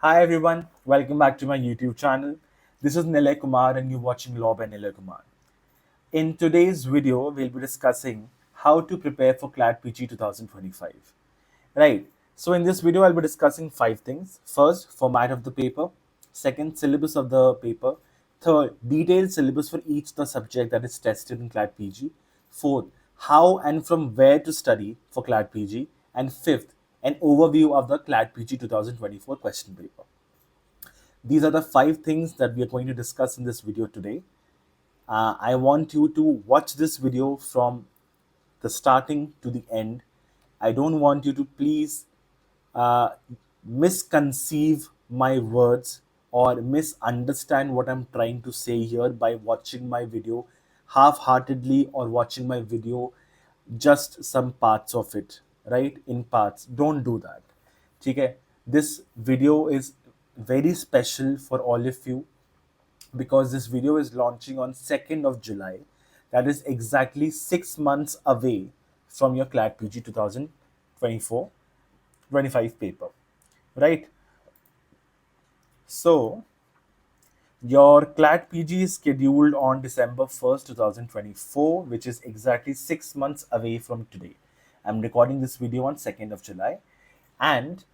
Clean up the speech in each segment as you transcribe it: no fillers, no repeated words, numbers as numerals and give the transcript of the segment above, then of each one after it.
Hi everyone, welcome back to my YouTube channel. This is Nilay Kumar and you're watching Law by Nilay Kumar. In today's video, we'll be discussing how to prepare for CLAT PG 2025. Right, so in this video, I'll be discussing 5 things. First, format of the paper. Second, syllabus of the paper. Third, detailed syllabus for each the subject that is tested in CLAT PG. Fourth, how and from where to study for CLAT PG. And fifth, an overview of the CLAT PG 2024 question paper. These are the 5 things that we are going to discuss in this video today. I want you to watch this video from the starting to the end. I don't want you to please uh, misconceive my words or misunderstand what I'm trying to say here by watching my video half heartedly or watching my video just some parts of it, right? In parts. Don't do that. Okay? This video is very special for all of you because this video is launching on 2nd of July. That is exactly 6 months away from your CLAT PG 2024-25 paper, right? So, your CLAT PG is scheduled on December 1st, 2024, which is exactly 6 months away from today. I'm recording this video on 2nd of July, and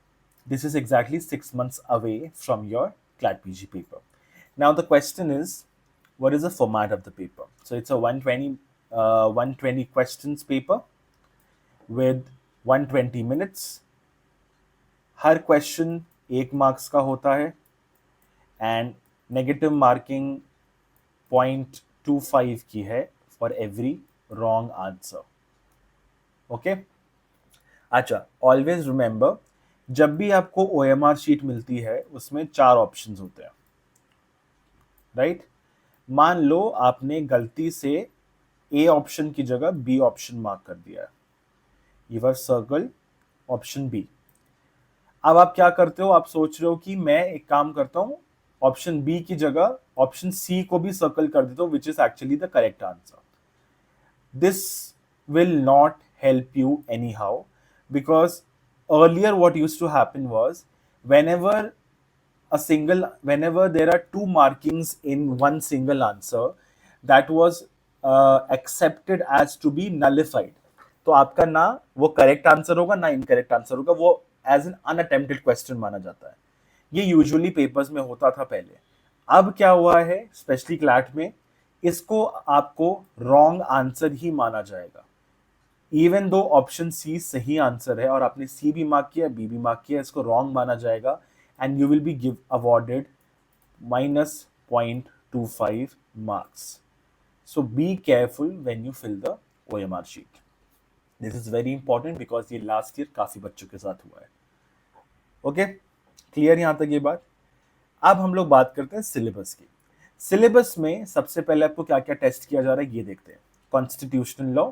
this is exactly 6 months away from your CLAT PG paper. Now, the question is, what is the format of the paper? So, it's a 120 questions paper with 120 minutes. Her question 1 marks का होता है and negative marking 0.25 की है for every wrong answer. Okay, अच्छा, always remember, जब भी आपको OMR sheet मिलती है उसमें 4 ऑप्शंस होते हैं, राइट? मान लो आपने गलती से ए ऑप्शन की जगह बी ऑप्शन मार्क कर दिया है. You have circle option B. अब आप क्या करते हो? आप सोच रहे हो कि मैं एक काम करता हूं, ऑप्शन बी की जगह ऑप्शन सी को भी सर्कल कर देता हूं, which is actually the correct answer. This will not help you anyhow, because earlier what used to happen was whenever there are 2 markings in one single answer, that was accepted as to be nullified. तो आपका ना वो correct answer होगा ना incorrect answer होगा, वो as an unattempted question माना जाता है. ये यूजुअली पेपर्स में होता था पहले. अब क्या हुआ है, स्पेशली क्लैट में, इसको आपको रॉन्ग आंसर ही माना जाएगा. इवन दो ऑप्शन सी सही आंसर है और आपने सी भी मार्क किया, बी भी मार्क किया, इसको रॉन्ग माना जाएगा and you will B give awarded -0.25 marks. So be careful when you fill the OMR sheet. This is very important because ये लास्ट ईयर काफी बच्चों के साथ हुआ है. ओके, क्लियर यहां तक ये बात? अब हम लोग बात करते हैं सिलेबस की. सिलेबस में सबसे पहले आपको क्या क्या टेस्ट किया जा रहा है ये देखते हैं. Constitutional law,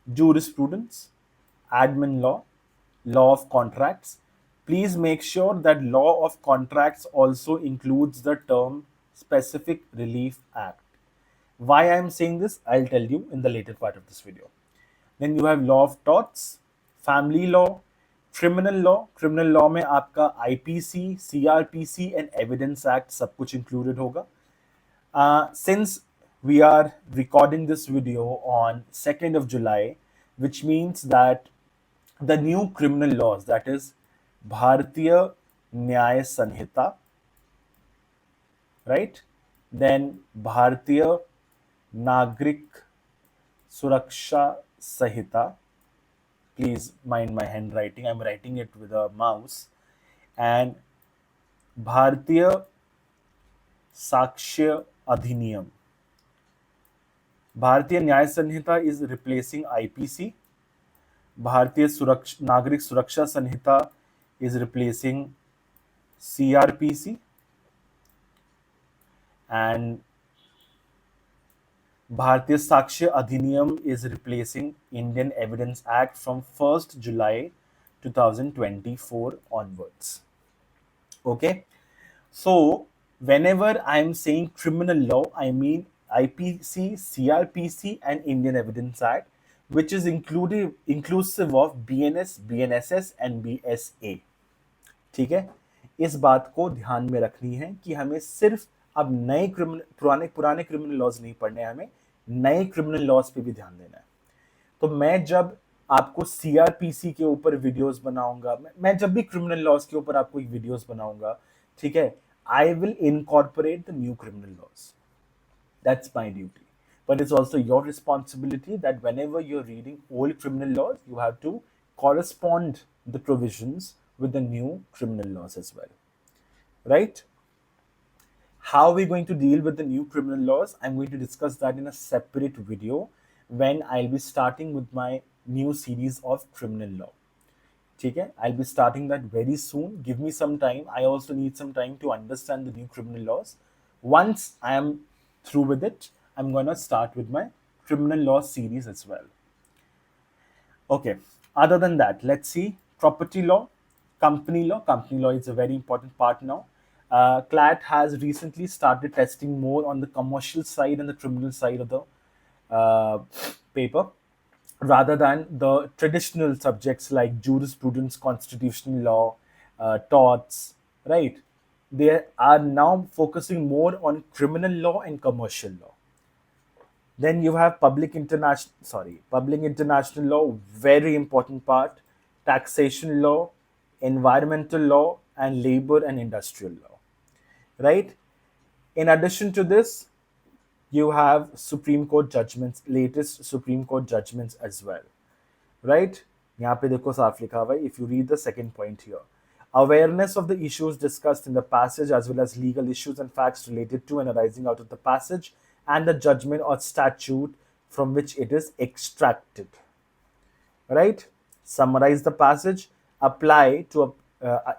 jurisprudence, admin law, law of contracts. Please make sure that law of contracts also includes the term specific relief act. Why I am saying this, I'll tell you in the later part of this video. Then you have law of torts, family law, criminal law. Criminal law में आपका IPC, CRPC and Evidence Act सब कुछ included होगा. Since we are recording this video on 2nd of July, which means that the new criminal laws, that is भारतीय न्याय संहिता, right? Then भारतीय नागरिक सुरक्षा संहिता. Please mind my handwriting. I'm writing it with a mouse. And भारतीय साक्ष्य अधिनियम. भारतीय न्याय संहिता is replacing IPC. भारतीय नागरिक सुरक्षा संहिता is replacing CRPC, and Bharatiya Sakshya Adhiniyam is replacing Indian Evidence Act from 1st July 2024 onwards. Okay, so whenever I am saying criminal law, I mean IPC, CRPC and Indian Evidence Act, which is inclusive of BNS, BNSS and BSA. ठीक है, इस बात को ध्यान में रखनी है कि हमें सिर्फ अब नए पुराने पुराने क्रिमिनल लॉज नहीं पढ़ने हैं, हमें नए क्रिमिनल लॉज पे भी ध्यान देना है। तो मैं जब आपको सीआरपीसी के ऊपर वीडियोस बनाऊंगा, मैं जब भी क्रिमिनल लॉज के ऊपर आपको वीडियोस बनाऊंगा, ठीक है, I will incorporate the new criminal laws. That's my duty. But it's also your responsibility that whenever you're reading old criminal laws, you have to correspond the provisions with the new criminal laws as well. Right? How are we going to deal with the new criminal laws? I'm going to discuss that in a separate video when I'll be starting with my new series of criminal law. Okay, I'll be starting that very soon. Give me some time. I also need some time to understand the new criminal laws. Once I am through with it, I'm going to start with my criminal law series as well. Okay, other than that, let's see property law, company law. Company law is a very important part now. CLAT has recently started testing more on the commercial side and the criminal side of the paper, rather than the traditional subjects like jurisprudence, constitutional law, torts, right? They are now focusing more on criminal law and commercial law. Then you have public international law, very important part, taxation law, environmental law, and labor and industrial law, right? In addition to this, you have Supreme Court judgments, latest Supreme Court judgments as well, right? यहाँ पे देखो साफ लिखा हुआ है, if you read the second point here. Awareness of the issues discussed in the passage as well as legal issues and facts related to and arising out of the passage and the judgment or statute from which it is extracted. Right? Summarize the passage, apply to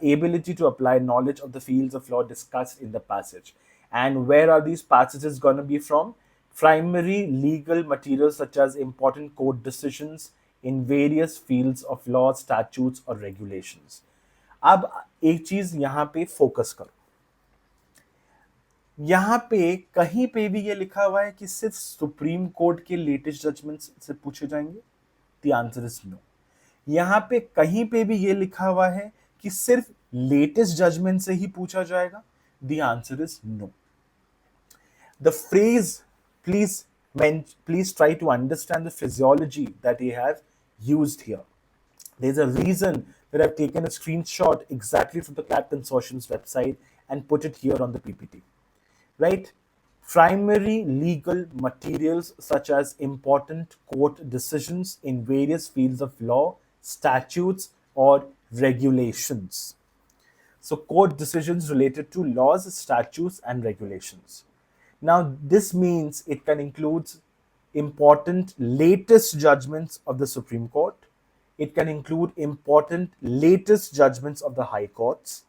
ability to apply knowledge of the fields of law discussed in the passage. And where are these passages going to be from? Primary legal materials such as important court decisions in various fields of law, statutes or regulations. अब एक चीज यहां पे focus करो, यहां पे कहीं पे भी ये लिखा हुआ है कि सिर्फ सुप्रीम कोर्ट के लेटेस्ट जजमेंट्स से पूछे जाएंगे? The answer is no. यहां पे कहीं पे भी ये लिखा हुआ है कि सिर्फ लेटेस्ट जजमेंट से ही पूछा जाएगा? The answer is no. The phrase, please try to understand the physiology that they have used here. There's a reason that I've taken a screenshot exactly from the CLAT Consortium's website and put it here on the PPT. Right? Primary legal materials such as important court decisions in various fields of law, statutes, or regulations. So, court decisions related to laws, statutes, and regulations. Now, this means it can include important latest judgments of the Supreme Court. It can include important latest judgments of the High Courts.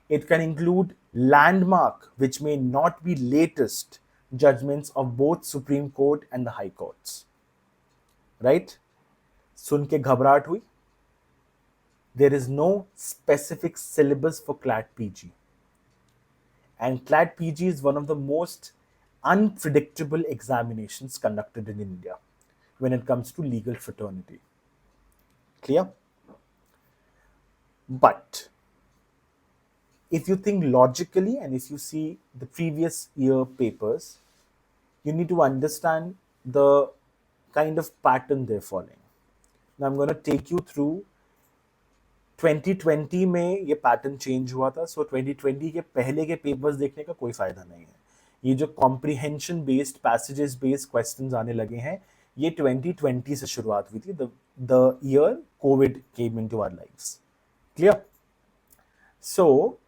It can include landmark, which may not be latest judgments of both Supreme Court and the High Courts. Right? सुन के घबराहट हुई? There is no specific syllabus for CLAT PG. And CLAT PG is one of the most unpredictable examinations conducted in India when it comes to legal fraternity. Clear? But if you think logically and if you see the previous year papers, you need to understand the kind of pattern they're following. Now I'm going to take you through 2020 में ये pattern change हुआ था. सो 2020 के पहले के papers देखने का कोई फायदा नहीं है. ये जो comprehension based, passages based questions आने लगे हैं, ये 2020 से शुरुआत हुई थी, the year Covid came into our lives. Clear? So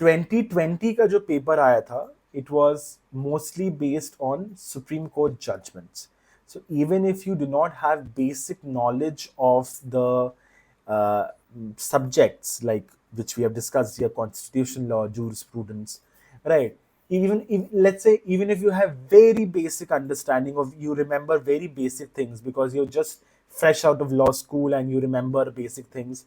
2020 का जो पेपर आया था, it was mostly based on Supreme Court judgments. So even if you do not have basic knowledge of the subjects like which we have discussed here, constitutional law, jurisprudence, right? Even if you have very basic understanding of, you remember very basic things because you're just fresh out of law school and you remember basic things,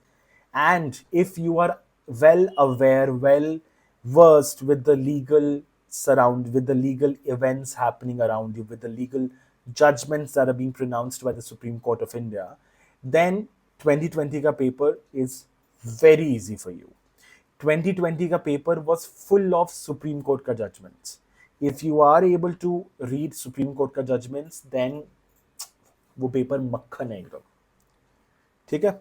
and if you are well aware, well versed with the legal with the legal events happening around you, with the legal judgments that are being pronounced by the Supreme Court of India, then 2020 ka paper is very easy for you. 2020 का paper was full of Supreme Court का judgments. If you are able to read Supreme Court का judgments, then वो paper मक्खन है एकदम, ठीक है.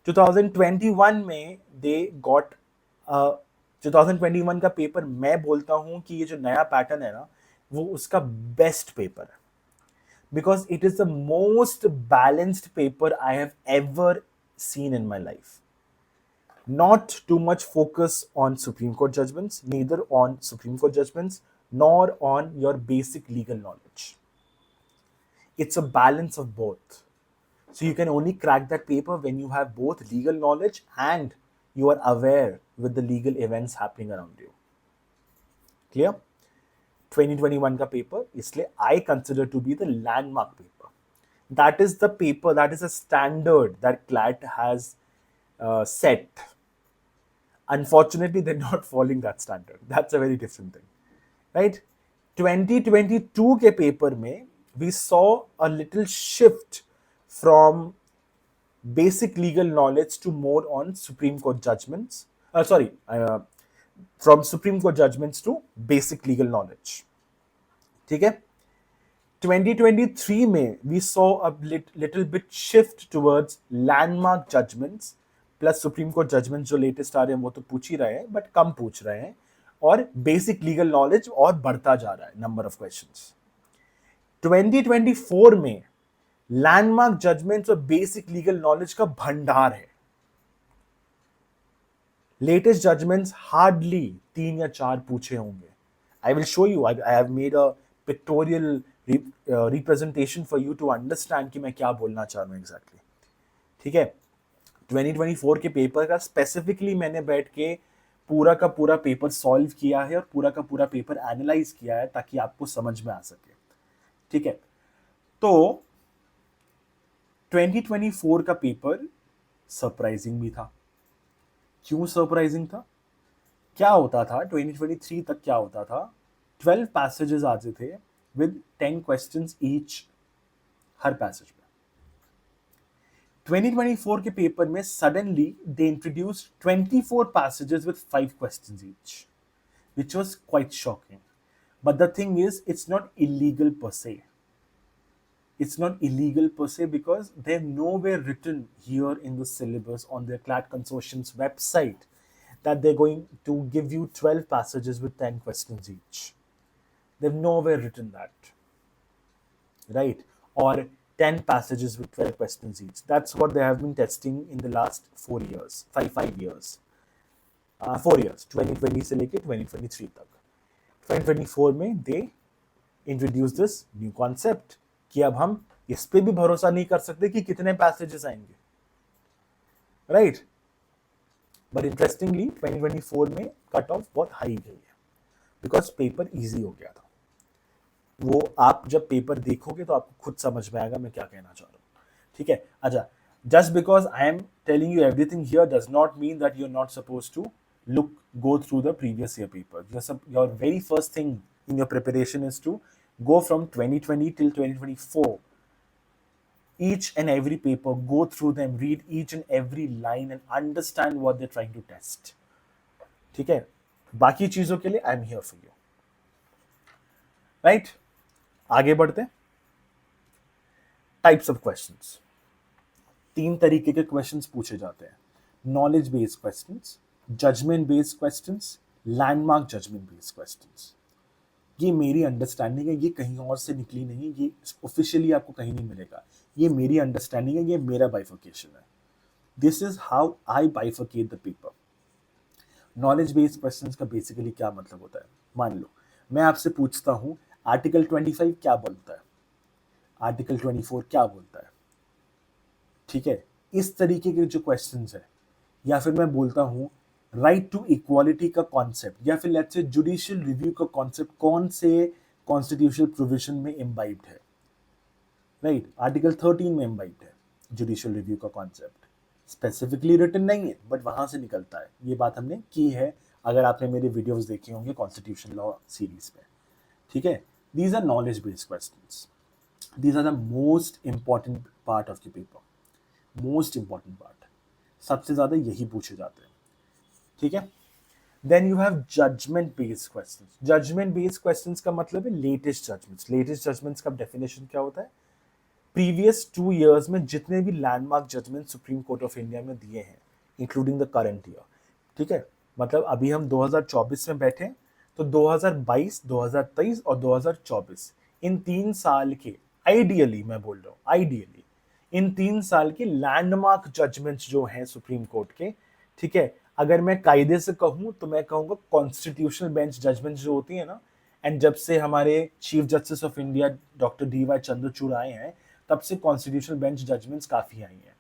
2021 में they got 2021 का पेपर मैं बोलता हूं कि ये जो नया पैटर्न है ना, वो उसका बेस्ट पेपर है, because it is the most balanced paper I have ever seen in my life. Not too much focus on Supreme Court judgments, neither on Supreme Court judgments, nor on your basic legal knowledge. It's a balance of both. So you can only crack that paper when you have both legal knowledge and you are aware with the legal events happening around you. Clear? 2021 का paper इसलिए I consider to be the landmark paper. That is the paper, that is a standard that CLAT has set. Unfortunately, they're not following that standard. That's a very different thing, right? 2022 के paper में we saw a little shift from basic legal knowledge to more on Supreme Court judgments. From Supreme Court judgments to basic legal knowledge. ठीक है? 2023 में we saw a little bit shift towards landmark judgments plus Supreme Court judgments जो latest आ रहे हैं वो तो पूछ ही रहे हैं but कम पूछ रहे हैं, और basic legal knowledge और बढ़ता जा रहा है number of questions. 2024 में landmark judgments और basic legal knowledge का भंडार है. Latest judgments hardly 3 या 4 पूछे होंगे. I will show you. I have made a pictorial representation for you to understand कि मैं क्या बोलना चाह रहा हूँ exactly. ठीक है? 2024 के पेपर का स्पेसिफिकली मैंने बैठ के पूरा का पूरा पेपर सॉल्व किया है और पूरा का पूरा पेपर एनालाइज किया है ताकि आपको समझ में आ सके. ठीक है? तो 2024 का पेपर सरप्राइजिंग भी था. क्यों सरप्राइजिंग था? क्या होता था 2023 तक, क्या होता था, 12 पैसेजेस आते थे with 10 questions each her passage में. 2024 के पेपर में suddenly they introduced 24 passages with 5 questions each, which was quite shocking. But the thing is, it's not illegal per se. It's not illegal per se because they're nowhere written here in the syllabus on their CLAT Consortium's website that they're going to give you 12 passages with 10 questions each. They've nowhere written that, right? Or 10 passages with 12 questions each. That's what they have been testing in the last 4 years, 5 years. 4 years, 2020 से लेके 2023 तक. 2024 में they introduced this new concept कि अब हम इस पे भी भरोसा नहीं कर सकते कि कितने पैसेजेस आएंगे, राइट? बट इंटरेस्टिंगली 2024 में कट ऑफ बहुत हाई गई है बिकॉज पेपर इजी हो गया था. वो आप जब पेपर देखोगे तो आपको खुद समझ में आएगा मैं क्या कहना चाह रहा हूँ. ठीक है? अच्छा, just because I am telling you everything here does not mean that you're not supposed to go through the previous year paper. Your very first thing in your preparation is to go from 2020 till 2024. Each and every paper, go through them, read each and every line and understand what they're trying to test. ठीक है? बाकी चीजों के लिए I am here for you. Right? आगे बढ़ते हैं. Types of questions. 3 तरीके के क्वेश्चंस पूछे जाते हैं. Knowledge based questions, judgment based questions, landmark judgment based questions. ये मेरी अंडरस्टैंडिंग है, ये कहीं और से निकली नहीं, ये ऑफिशियली आपको कहीं नहीं मिलेगा. ये मेरी अंडरस्टैंडिंग है, ये मेरा बाइफर्केशन है. This is how I bifurcate the paper. Knowledge based questions का बेसिकली क्या मतलब होता है? मान लो मैं आपसे पूछता हूं आर्टिकल 25 क्या बोलता है, आर्टिकल 24 क्या बोलता है. ठीक है? इस तरीके के जो क्वेश्चंस है, या फिर मैं बोलता हूं राइट टू इक्वालिटी का कॉन्सेप्ट, या फिर लेट्स से जुडिशियल रिव्यू का कॉन्सेप्ट कौन से कॉन्स्टिट्यूशनल प्रोविजन में इम्बाइब्ड है, राइट? आर्टिकल 13 में इम्बाइब्ड है जुडिशियल रिव्यू का कॉन्सेप्ट. स्पेसिफिकली रिटन नहीं है बट वहां से निकलता है. ये बात हमने की है अगर आपने मेरे वीडियोस देखे होंगे कॉन्स्टिट्यूशन लॉ सीरीज में. ठीक है? These are knowledge based questions. These are the most important part of the paper. Most important part. सबसे ज्यादा यही पूछे जाते हैं. ठीक है। Then you have judgment based questions. Judgment based questions का मतलब है लेटेस्ट जजमेंट्स। लेटेस्ट जजमेंट्स का डेफिनेशन क्या होता है? प्रीवियस 2 years में जितने भी landmark judgment Supreme Court of India में दिए हैं, इंक्लूडिंग द करंट ईयर, ठीक है, मतलब अभी हम 2024 में बैठे, तो 2022, 2023 और 2024, इन 3 साल के, आइडियली मैं बोल रहा हूँ, आइडियली इन 3 साल के लैंडमार्क जजमेंट्स जो हैं सुप्रीम कोर्ट के, ठीक है, अगर मैं कायदे से कहूँ तो मैं कहूँगा कॉन्स्टिट्यूशनल बेंच जजमेंट्स जो होती है ना, एंड जब से हमारे chief justice of India doctor DY Chandrachud आए हैं, तब से कॉन्स्टिट्यूशनल बेंच जजमेंट्स काफी आई हैं।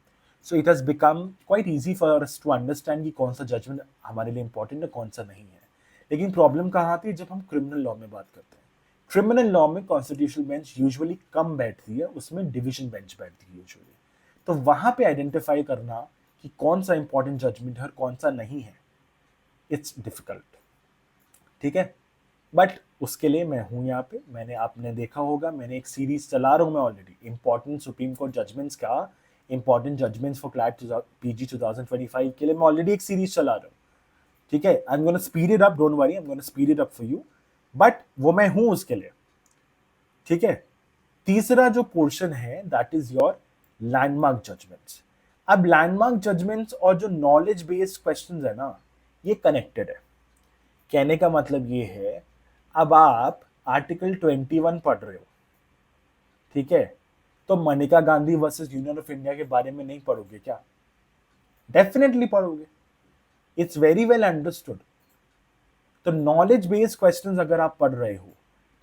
So it has become quite easy for us to understand कि कौन सा जजमेंट हमारे लिए इंपॉर्टेंट है, कौन सा नहीं है। लेकिन प्रॉब्लम कहाँ आती है? जब हम क्रिमिनल लॉ में बात करते हैं। क्रिमिनल लॉ में कॉन्स्टिट्यूशनल बेंच यूजुअली कम बैठती है, उसमें डिवीजन बेंच बैठती है यूजुअली। तो वहां पे आइडेंटिफाई करना कि कौन सा इंपॉर्टेंट जजमेंट है और कौन सा नहीं है, इट्स डिफिकल्ट, ठीक है। बट उसके लिए मैं हूं यहाँ पे। मैंने, आपने देखा होगा, मैंने एक सीरीज चला रहा हूं मैं already, important supreme court judgments का, important judgments for CLAT PG 2025 के लिए मैं ऑलरेडी एक सीरीज चला रहा हूँ, ठीक है। I am gonna speed it up, don't worry, I am gonna speed it up for you, but वो मैं हूं उसके लिए, ठीक है। तीसरा जो पोर्शन है that is your landmark judgments. अब लैंडमार्क जजमेंट्स और जो नॉलेज बेस्ड क्वेश्चंस है ना, ये कनेक्टेड है। कहने का मतलब ये है, अब आप आर्टिकल 21 पढ़ रहे हो, ठीक है, तो Manika Gandhi versus union of India के बारे में नहीं पढ़ोगे क्या? डेफिनेटली पढ़ोगे। It's very well understood. तो नॉलेज बेस्ड क्वेश्चंस अगर आप पढ़ रहे हो,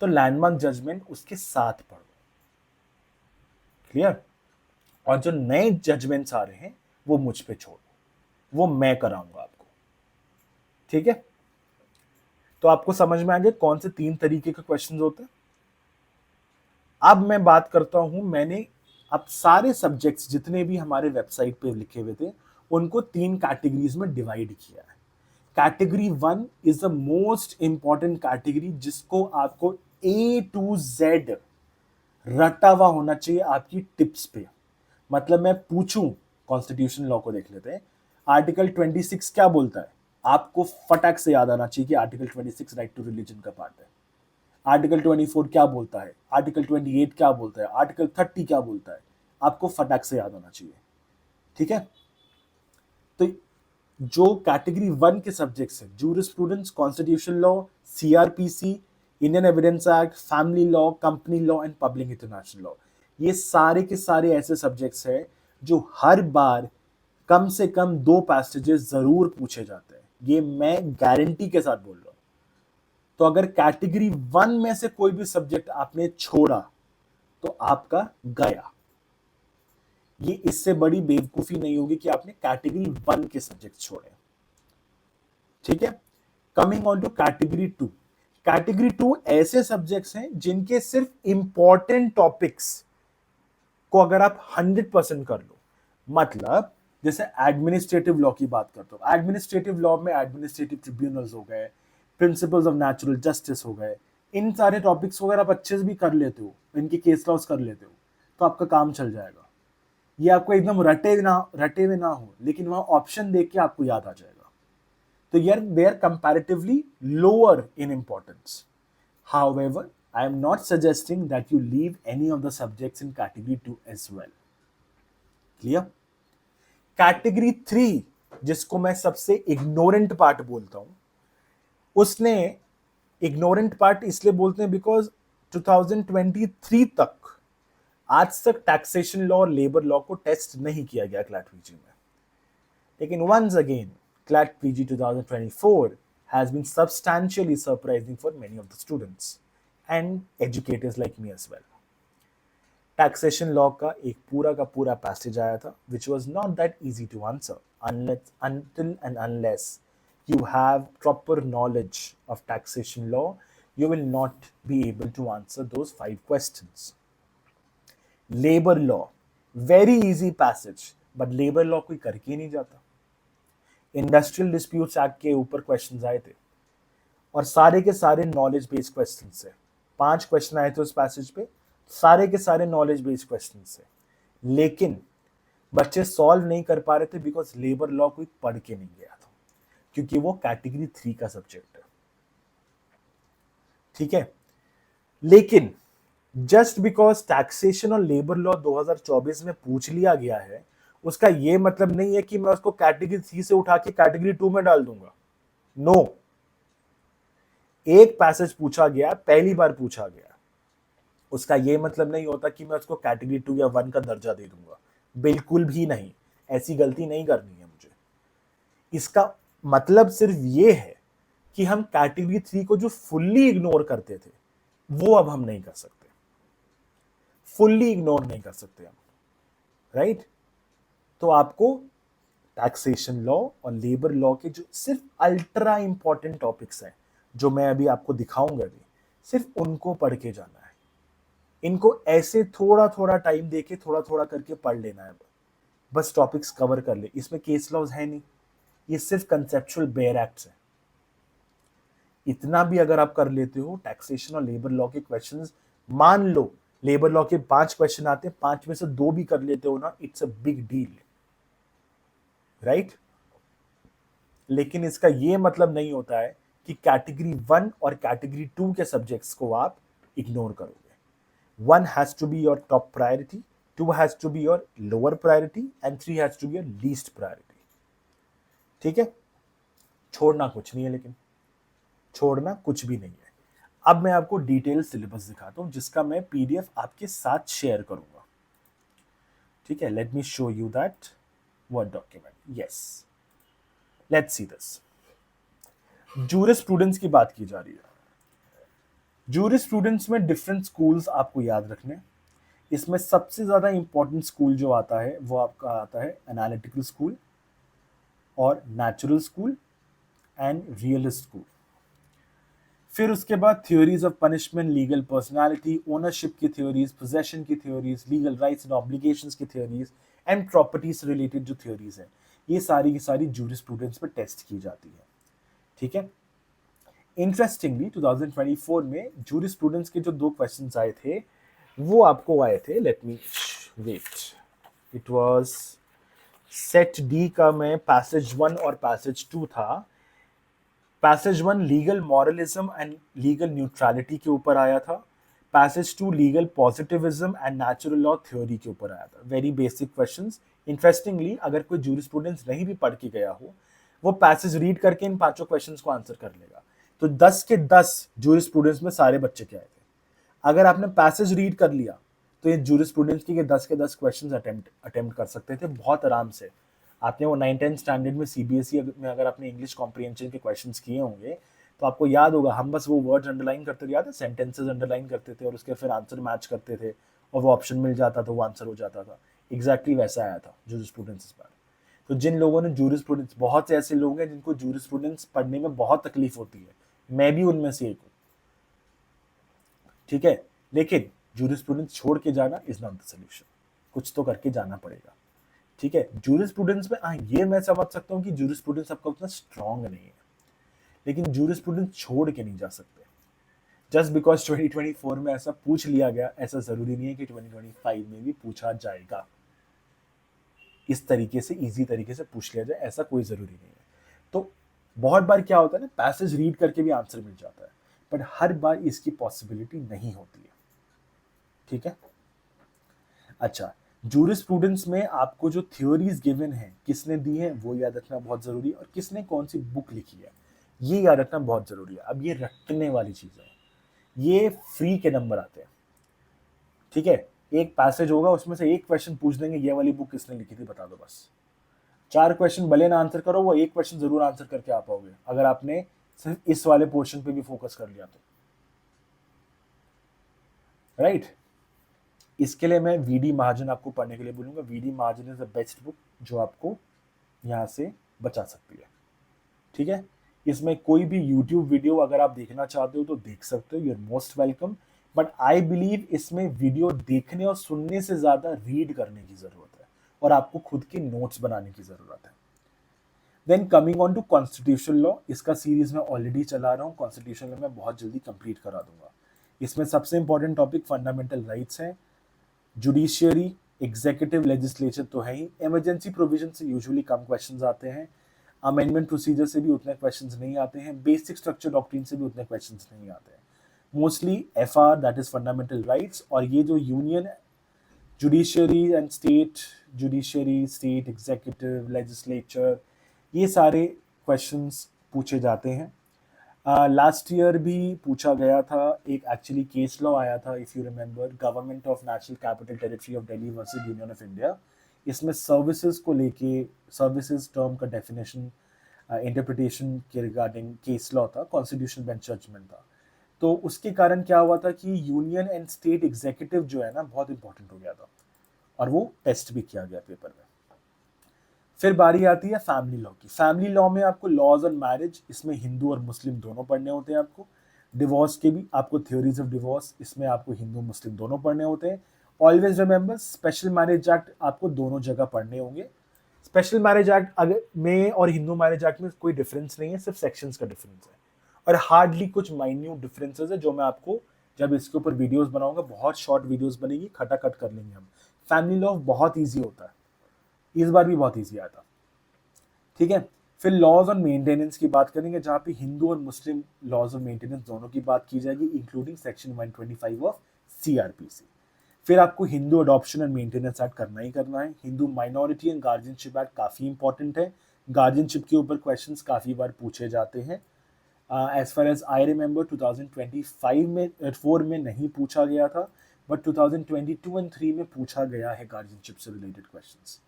तो लैंडमार्क जजमेंट उसके साथ पढ़ो। क्लियर? और जो नए जजमेंट्स आ रहे हैं वो मुझ पे छोड़ो, वो मैं कराऊंगा आपको, ठीक है। तो आपको समझ में आ गया कौन से 3 तरीके के क्वेश्चंस होते हैं। अब मैं बात करता हूं, मैंने अब सारे सब्जेक्ट्स जितने भी हमारे वेबसाइट पे लिखे हुए थे, उनको 3 कैटेगरीज में डिवाइड किया है। Category 1 is the most important category, जिसको आपको A to Z रटा हुआ होना चाहिए आपकी टिप्स पे। मतलब मैं पूछूं, कॉन्स्टिट्यूशन लॉ को देख लेते हैं, आर्टिकल 26 क्या बोलता है, आपको फटाक से याद आना चाहिए कि आर्टिकल 26 राइट टू रिलीजन का पार्ट है। आर्टिकल 24 क्या बोलता है, आर्टिकल 28 क्या बोलता है, आर्टिकल 30 क्या बोलता है, आपको फटाक से याद आना चाहिए, ठीक है। तो जो कैटेगरी 1 के सब्जेक्ट्स हैं, jurisprudence, constitution law, CRPC, Indian evidence act, family law, company law and public international law, ये सारे के सारे ऐसे सब्जेक्ट्स हैं जो हर बार कम से कम 2 पैसेजेस जरूर पूछे जाते हैं। ये मैं गारंटी के साथ बोल रहा हूं। तो अगर कैटेगरी 1 में से कोई भी सब्जेक्ट आपने छोड़ा, तो आपका गया। ये इससे बड़ी बेवकूफी नहीं होगी कि आपने कैटेगरी 1 के सब्जेक्ट छोड़े, ठीक है। Coming on to category 2। Category 2 ऐसे सब्जेक्ट्स हैं जिनके सिर्फ इंपॉर्टेंट टॉपिक्स को अगर आप 100% कर लो, मतलब जैसे एडमिनिस्ट्रेटिव लॉ की बात करता हूं, एडमिनिस्ट्रेटिव लॉ में एडमिनिस्ट्रेटिव ट्रिब्यूनल्स हो गए, प्रिंसिपल्स ऑफ नेचुरल जस्टिस हो गए, इन सारे टॉपिक्स को अगर आप अच्छे से भी कर लेते हो, इनके केस लॉस कर लेते हो, तो आपका काम चल जाएगा। ये आपको एकदम रटे हुए ना हो, लेकिन वहां ऑप्शन देख के आपको याद आ जाएगा। तो यार they are comparatively lower in importance. However, I am not suggesting that you leave any of the subjects in category 2 as well. Clear? Category 3, जिसको मैं सबसे इग्नोरेंट पार्ट बोलता हूं, उसने इग्नोरेंट पार्ट इसलिए बोलते हैं बिकॉज 2023 तक, आज तक टैक्सेशन लॉ और लेबर लॉ को टेस्ट नहीं किया गया क्लैट पीजी में। लेकिन once again CLAT PG 2024 has been substantially surprising for many of the students and educators like me as well. Taxation law का एक पूरा का पूरा पैसेज आया था which was not that easy to answer until and unless you have proper knowledge of taxation law, you will not be able to answer those 5 questions. Labour law, very easy passage, but labour law कोई करके ही नहीं जाता। Industrial disputes act के ऊपर questions आए थे और सारे के सारे नॉलेज बेस्ड क्वेश्चन से, 5 क्वेश्चन आए थे उस पैसेज पे, सारे के सारे नॉलेज बेस्ड क्वेश्चन से। लेकिन बच्चे सॉल्व नहीं कर पा रहे थे बिकॉज लेबर लॉ कोई पढ़ के नहीं गया था। क्योंकि वो कैटेगरी 3 का सब्जेक्ट है। ठीक है, लेकिन जस्ट बिकॉज टैक्सेशन और लेबर लॉ 2024 में पूछ लिया गया है, उसका यह मतलब नहीं है कि मैं उसको कैटेगरी 3 से उठा के कैटेगरी 2 में डाल दूंगा। नो, एक पैसेज पूछा गया, पहली बार पूछा गया, उसका यह मतलब नहीं होता कि मैं उसको कैटेगरी 2 या 1 का दर्जा दे दूंगा। बिल्कुल भी नहीं, ऐसी गलती नहीं करनी है मुझे। इसका मतलब सिर्फ यह है कि हम कैटेगरी 3 को जो फुल्ली इग्नोर करते थे, वो अब हम नहीं कर सकते। फुल्ली इग्नोर नहीं कर सकते हम, राइट? तो आपको टैक्सेशन लॉ और लेबर लॉ के जो सिर्फ अल्ट्रा इंपॉर्टेंट टॉपिक्स हैं, जो मैं अभी आपको दिखाऊंगा अभी, सिर्फ उनको पढ़ के जाना है। इनको ऐसे थोड़ा थोड़ा टाइम देके थोड़ा थोड़ा करके पढ़ लेना है, बस टॉपिक्स कवर कर ले। इसमें केस लॉज है नहीं, ये सिर्फ कंसेप्चुअल बेयर एक्ट्स है। इतना भी अगर आप कर लेते हो, टैक्सेशन और लेबर लॉ के क्वेश्चंस, मान लो लेबर लॉ के 5 क्वेश्चन आते हैं, 5 में से 2 भी कर लेते हो ना, it's a big deal, right? लेकिन इसका यह मतलब नहीं होता है कि कैटेगरी 1 और कैटेगरी 2 के सब्जेक्ट्स को आप इग्नोर करोगे। 1 has to be your top priority, 2 has to be your lower priority and 3 has to be your least priority. ठीक है, छोड़ना कुछ नहीं है, लेकिन छोड़ना कुछ भी नहीं है। अब मैं आपको डिटेल सिलेबस दिखाता हूं, जिसका मैं पीडीएफ आपके साथ शेयर करूंगा। ठीक है, let me show you that word document. Yes, let's see this. Jurisprudence की बात की जा रही है। जूरिस्प्रूडेंस में डिफरेंट स्कूल्स आपको याद रखने। इसमें सबसे ज्यादा इंपॉर्टेंट स्कूल जो आता है वो आपका आता है एनालिटिकल स्कूल और natural school and realist school. फिर उसके बाद theories of punishment, legal personality, ownership की थ्योरीज, पोजेशन की theories, legal rights and obligations की थ्योरीज एंड प्रॉपर्टीज से रिलेटेड जो थ्योरीज है, ये सारी की सारी जूरिस्प्रूडेंस में टेस्ट की जाती है। ठीक है, इंटरेस्टिंगली 2024 में जूरिस्प्रूडेंस के जो 2 क्वेश्चंस आए थे, वो आपको आए थे, let me wait, it was set D का में पैसेज 1 और पैसेज 2 था। Passage 1 legal moralism and legal neutrality के ऊपर आया था। Passage 2 legal positivism and natural law theory के ऊपर आया था। Very basic questions. इंटरेस्टिंगली, अगर कोई जूरिस्प्रूडेंस नहीं भी पढ़ के गया हो, वो पैसेज रीड करके इन 5 क्वेश्चंस को आंसर कर लेगा। तो 10 के 10 जूरिस्प्रूडेंस में सारे बच्चे के आए थे। अगर आपने पैसेज रीड कर लिया तो ये जूरिस्प्रूडेंस के 10 के 10 क्वेश्चंस अटेम्प्ट कर सकते थे बहुत आराम से। आपने वो 9-10 स्टैंडर्ड में सीबीएसई में अगर आपने इंग्लिश कॉम्प्रिहेंशन के क्वेश्चंस किए होंगे, तो आपको याद होगा, हम बस वो वर्ड्स अंडरलाइन करते थे, याद है, सेंटेंसेस अंडरलाइन करते थे और उसके फिर आंसर मैच करते थे और वो ऑप्शन मिल जाता था, वो आंसर हो जाता था। एग्जैक्टली वैसा आया था जूरिस्प्रूडेंस इस बार। तो जिन लोगों ने जूरिस्प्रूडेंस, बहुत से ऐसे लोग हैं जिनको जूरिस्प्रूडेंस पढ़ने में बहुत तकलीफ होती है, मैं भी उनमें से एक हूँ। ठीक है, लेकिन जूरिस्प्रूडेंस छोड़ के जाना इज नॉट द सोल्यूशन, कुछ तो करके जाना पड़ेगा। ठीक है, जूरिस्प्रूडेंस में ये मैं समझ सकता हूं कि जूरिस्प्रूडेंस आपका उतना स्ट्रांग नहीं है, लेकिन जूरिस्प्रूडेंस छोड़ के नहीं जा सकते। जस्ट बिकॉज 2024 में ऐसा पूछ लिया गया, ऐसा जरूरी नहीं है कि 2025 में भी पूछा जाएगा। इस तरीके से, इजी तरीके से पूछ लिया जाए, ऐसा कोई जरूरी नहीं है। तो बहुत बार क्या होता है ना, पैसेज रीड करके भी आंसर मिल जाता है, बट हर बार इसकी पॉसिबिलिटी नहीं होती है। ठीक है, अच्छा, जूरिस्प्रूडेंस में आपको जो थ्योरीज गिवन है, किसने दी है वो याद रखना बहुत जरूरी है, और किसने कौन सी बुक लिखी है ये याद रखना बहुत जरूरी है। अब ये रटने वाली चीज है, ये फ्री के नंबर आते हैं। ठीक है, एक पैसेज होगा, उसमें से एक क्वेश्चन पूछ देंगे, ये वाली बुक किसने लिखी थी बता दो बस। 4 क्वेश्चन भले ना आंसर करो, वो एक क्वेश्चन जरूर आंसर करके आ पाओगे अगर आपने सिर्फ इस वाले पोर्शन पे भी फोकस कर लिया तो, राइट? इसके लिए मैं वीडी महाजन आपको पढ़ने के लिए बोलूंगा। VD Mahajan is the best book जो आपको यहां से बचा सकती है। ठीक है, इसमें कोई भी यूट्यूब वीडियो अगर आप देखना चाहते हो तो देख सकते हो, you are most welcome, but I believe इसमें वीडियो देखने और सुनने से ज्यादा रीड करने की जरूरत है और आपको खुद के नोट्स बनाने की जरूरत है। Then coming on to constitution law, इसका सीरीज में ऑलरेडी चला रहा हूँ। कॉन्स्टिट्यूशन लॉ मैं बहुत जल्दी कंप्लीट करा दूंगा। इसमें सबसे इंपॉर्टेंट टॉपिक फंडामेंटल राइट्स है, जुडिशियरी, एग्जीक्यूटिव, लेजिस्लेचर तो है ही, इमरजेंसी प्रोविजन से यूजुअली कम क्वेश्चंस आते हैं, अमेंडमेंट प्रोसीजर से भी उतने क्वेश्चंस नहीं आते हैं, बेसिक स्ट्रक्चर डॉक्ट्रिन से भी उतने क्वेश्चंस नहीं आते हैं। Mostly FR, that is fundamental rights, और ये जो union judiciary and state, judiciary, state executive, legislature, ये सारे क्वेश्चंस पूछे जाते हैं। लास्ट ईयर भी पूछा गया था, एक एक्चुअली केस लॉ आया था, if you remember, government of national capital territory of Delhi versus union of India. इसमें सर्विसेज को लेके, सर्विसेज टर्म का डेफिनेशन, इंटरप्रिटेशन के रिगार्डिंग केस लॉ था, कॉन्स्टिट्यूशनल बेंच जजमेंट था। तो उसके कारण क्या हुआ था कि यूनियन एंड स्टेट एग्जीक्यूटिव जो है ना, बहुत इंपॉर्टेंट हो गया था, और वो टेस्ट भी किया गया पेपर में। फिर बारी आती है फैमिली लॉ की। फैमिली लॉ में आपको लॉज ऑन मैरिज, इसमें हिंदू और मुस्लिम दोनों पढ़ने होते हैं आपको। डिवोर्स के भी आपको थ्योरीज ऑफ डिवोर्स, इसमें आपको हिंदू मुस्लिम दोनों पढ़ने होते हैं। Always remember, special marriage act आपको दोनों जगह पढ़ने होंगे। स्पेशल मैरिज एक्ट अगर में और हिंदू मैरिज एक्ट में कोई डिफरेंस नहीं है, सिर्फ सेक्शंस का डिफरेंस है, और हार्डली कुछ माइन्यूट डिफरेंसेस है जो मैं आपको जब इसके ऊपर वीडियोस बनाऊंगा, बहुत शॉर्ट वीडियोस बनेगी, खटाखट कर लेंगे हम। फैमिली लॉ बहुत ईजी होता है, इस बार भी बहुत ईजी आया था, ठीक है। फिर लॉज ऑन मेंटेनेंस की बात करेंगे, जहां पे हिंदू और मुस्लिम लॉज ऑफ मेंटेनेंस दोनों की बात की जाएगी, इंक्लूडिंग सेक्शन 125 ऑफ सीआरपीसी। फिर आपको Hindu adoption and maintenance act करना ही करना है। Hindu minority and guardianship act काफी इंपॉर्टेंट है, गार्जियनशिप के ऊपर क्वेश्चंस काफी बार पूछे जाते हैं। As far as I remember 2025 में 4 में नहीं पूछा गया था, बट 2022 एंड 3 में पूछा गया है गार्जियनशिप से related questions.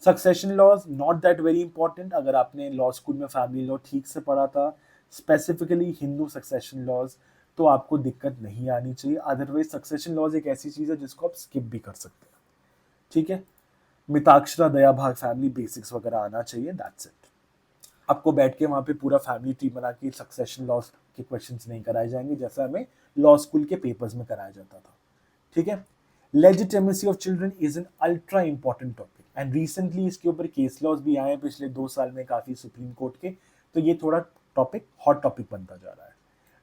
Succession laws not that very important, अगर आपने लॉ स्कूल में फैमिली लॉ ठीक से पढ़ा था, स्पेसिफिकली हिंदू सक्सेशन लॉज, तो आपको दिक्कत नहीं आनी चाहिए। अदरवाइज सक्सेशन लॉज एक ऐसी चीज है जिसको आप स्किप भी कर सकते हैं, ठीक है। मिताक्षरा, दया भाग, फैमिली बेसिक्स वगैरह आना चाहिए, दैट्स इट। आपको बैठ के वहां पे पूरा फैमिली ट्री बना के सक्सेशन लॉज के क्वेश्चंस नहीं कराए जाएंगे, जैसा हमें लॉ स्कूल के पेपर्स में कराया जाता था, ठीक है। Legitimacy of children is an ultra important topic, and recently इसके ऊपर केस लॉज भी आए हैं पिछले 2 साल में काफी सुप्रीम कोर्ट के, तो ये थोड़ा टॉपिक हॉट टॉपिक बनता जा रहा है।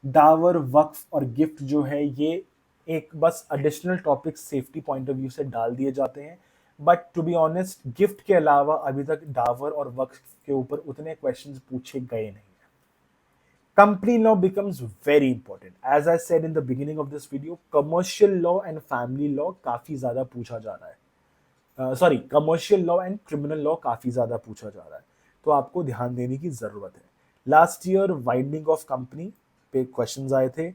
डावर, वक्फ और गिफ्ट जो है, ये एक बस additional topic safety point of view से डाल दिए जाते हैं, but to be honest gift के अलावा अभी तक डावर और वक्फ के ऊपर उतने क्वेश्चंस पूछे गए नहीं। Company law becomes very important. As I said in the beginning of this video, commercial law and family law काफी ज्यादा पूछा जा रहा है। Sorry, commercial law and criminal law काफी ज्यादा पूछा जा रहा है, तो आपको ध्यान देने की जरूरत है। Last year winding of company पे क्वेश्चंस आए थे।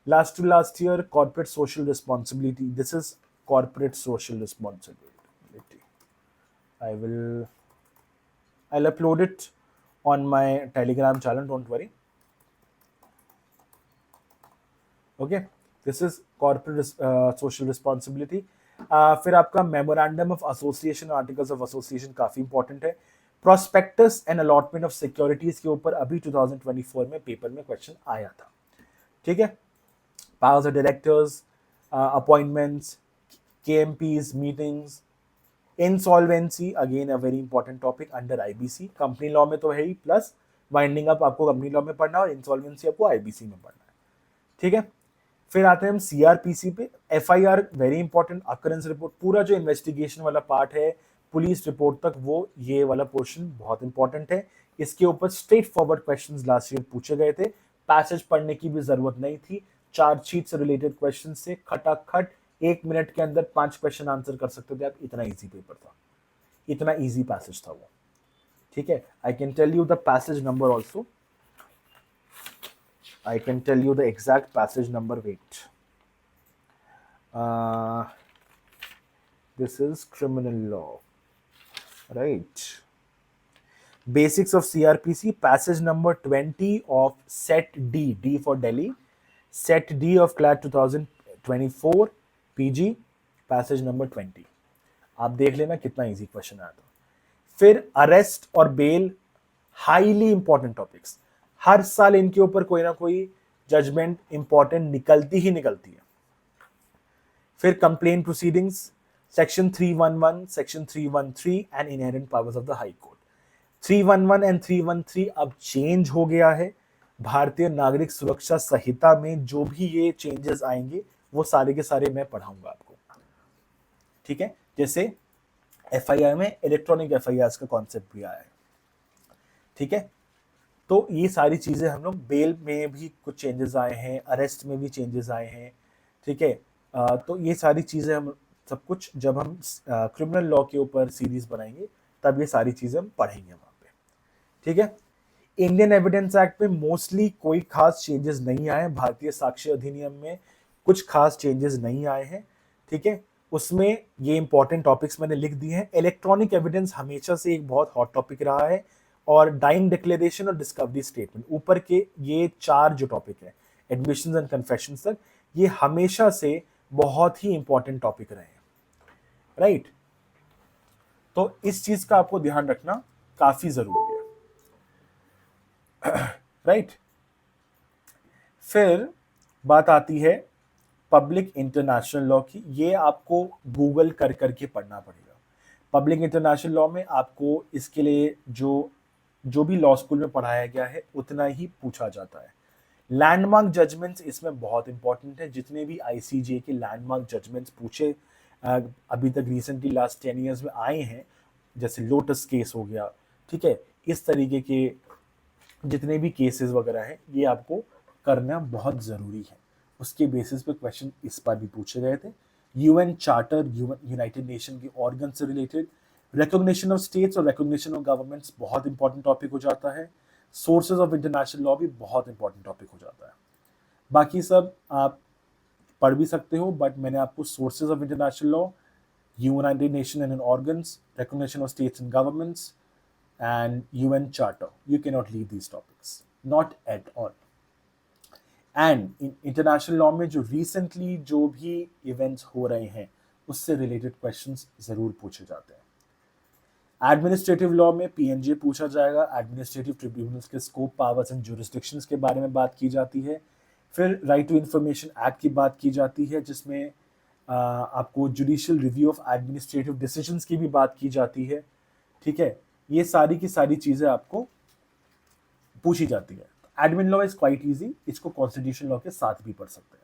Last year corporate social responsibility, this is corporate social responsibility. I'll upload it on my Telegram channel, don't worry. Okay, this is corporate social responsibility. फिर आपका memorandum of association, articles of association काफी important है। Prospectus and allotment of securities के ऊपर अभी 2024 में paper में question आया था, ठीक है। Powers of directors, appointments, KMPs, meetings, insolvency, again a very important topic under IBC. Company law में तो है ही, प्लस वाइंडिंग अप आपको कंपनी लॉ में पढ़ना है और इंसॉल्वेंसी आपको आईबीसी में पढ़ना है, ठीक है। फिर आते हैं हम सीआरपीसी पे। FIR very important, occurrence report, पूरा जो इन्वेस्टिगेशन वाला पार्ट है पुलिस रिपोर्ट तक, वो ये वाला पोर्शन बहुत इंपॉर्टेंट है। इसके ऊपर straight forward questions last year पूछे गए थे, पैसेज पढ़ने की भी जरूरत नहीं थी। चार्जशीट से रिलेटेड क्वेश्चन से खटाखट 1 मिनट के अंदर 5 क्वेश्चन आंसर कर सकते थे आप, इतना इजी पेपर था, इतना इजी पैसेज था वो, ठीक है। I can tell you the passage number also, I can tell you the exact passage number. Wait. This is criminal law, right? Basics of CRPC, passage number 20 of Set D, D for Delhi, Set D of CLAT 2024 PG, passage number 20. आप देख लेना कितना easy question आया था। फिर arrest और bell, highly important topics, हर साल इनके ऊपर कोई ना कोई जजमेंट इंपॉर्टेंट निकलती ही निकलती है। फिर complain proceedings, section 311, section 313 and inherent powers of the high court. 311 and 313 अब चेंज हो गया है। भारतीय नागरिक सुरक्षा संहिता में जो भी ये चेंजेस आएंगे वो सारे के सारे मैं पढ़ाऊंगा आपको, ठीक है। जैसे एफआईआर में इलेक्ट्रॉनिक एफआईआर का कॉन्सेप्ट भी आया है। ठीक है। तो ये सारी चीज़ें हम लोग, बेल में भी कुछ चेंजेस आए हैं, अरेस्ट में भी चेंजेस आए हैं, ठीक है। तो ये सारी चीज़ें हम सब कुछ जब हम क्रिमिनल लॉ के ऊपर सीरीज बनाएंगे तब ये सारी चीज़ें हम पढ़ेंगे वहाँ पे, ठीक है। इंडियन एविडेंस एक्ट में मोस्टली कोई खास चेंजेस नहीं आए, भारतीय साक्ष्य अधिनियम में कुछ खास चेंजेस नहीं आए हैं, ठीक है। उसमें ये इंपॉर्टेंट टॉपिक्स मैंने लिख दिए हैं। इलेक्ट्रॉनिक एविडेंस हमेशा से एक बहुत हॉट टॉपिक रहा है, और डाइंग डिक्लेरेशन और डिस्कवरी स्टेटमेंट, ऊपर के ये चार जो टॉपिक है, एडमिशंस एंड कन्फेशंस तक, ये हमेशा से बहुत ही इंपॉर्टेंट टॉपिक रहे हैं, राइट। तो इस चीज का आपको ध्यान रखना काफी जरूरी है, राइट। फिर बात आती है पब्लिक इंटरनेशनल लॉ की। ये आपको गूगल कर करके पढ़ना पड़ेगा। पब्लिक इंटरनेशनल लॉ में आपको इसके लिए जो जो भी लॉ स्कूल में पढ़ाया गया है उतना ही पूछा जाता है। लैंडमार्क जजमेंट्स इसमें बहुत इंपॉर्टेंट है। जितने भी आईसीजे के लैंडमार्क जजमेंट्स पूछे अभी तक रिसेंटली लास्ट 10 ईयर्स में आए हैं, जैसे लोटस केस हो गया, ठीक है, इस तरीके के जितने भी केसेस वगैरह हैं ये आपको करना बहुत ज़रूरी है। उसके बेसिस पे क्वेश्चन इस बार भी पूछे गए थे। यूएन चार्टर, यूनाइटेड नेशन के ऑर्गन से रिलेटेड, रिकॉग्निशन ऑफ स्टेट्स और रिकॉग्निशन ऑफ गवर्नमेंट्स बहुत इंपॉर्टेंट टॉपिक हो जाता है। सोर्सेज ऑफ इंटरनेशनल लॉ भी बहुत इंपॉर्टेंट टॉपिक हो जाता है। बाकी सब आप पढ़ भी सकते हो, बट मैंने आपको sources of international law, United nation and organs, recognition of states and governments and UN Charter. You cannot leave these topics, not at all. And in international law में जो recently जो भी events हो रहे हैं उससे related questions जरूर पूछे जाते हैं। एडमिनिस्ट्रेटिव लॉ में पीएनजे पूछा जाएगा। एडमिनिस्ट्रेटिव ट्रिब्यूनल्स के स्कोप, पावर्स एंड जुरिस्डिक्शंस के बारे में बात की जाती है। फिर राइट टू इंफॉर्मेशन एक्ट की बात की जाती है, जिसमें आपको judicial review of administrative decisions की भी बात की जाती है, ठीक है। ये सारी की सारी चीजें आपको पूछी जाती है। Admin law is quite easy, इसको कॉन्स्टिट्यूशन लॉ के साथ भी पढ़ सकते हैं।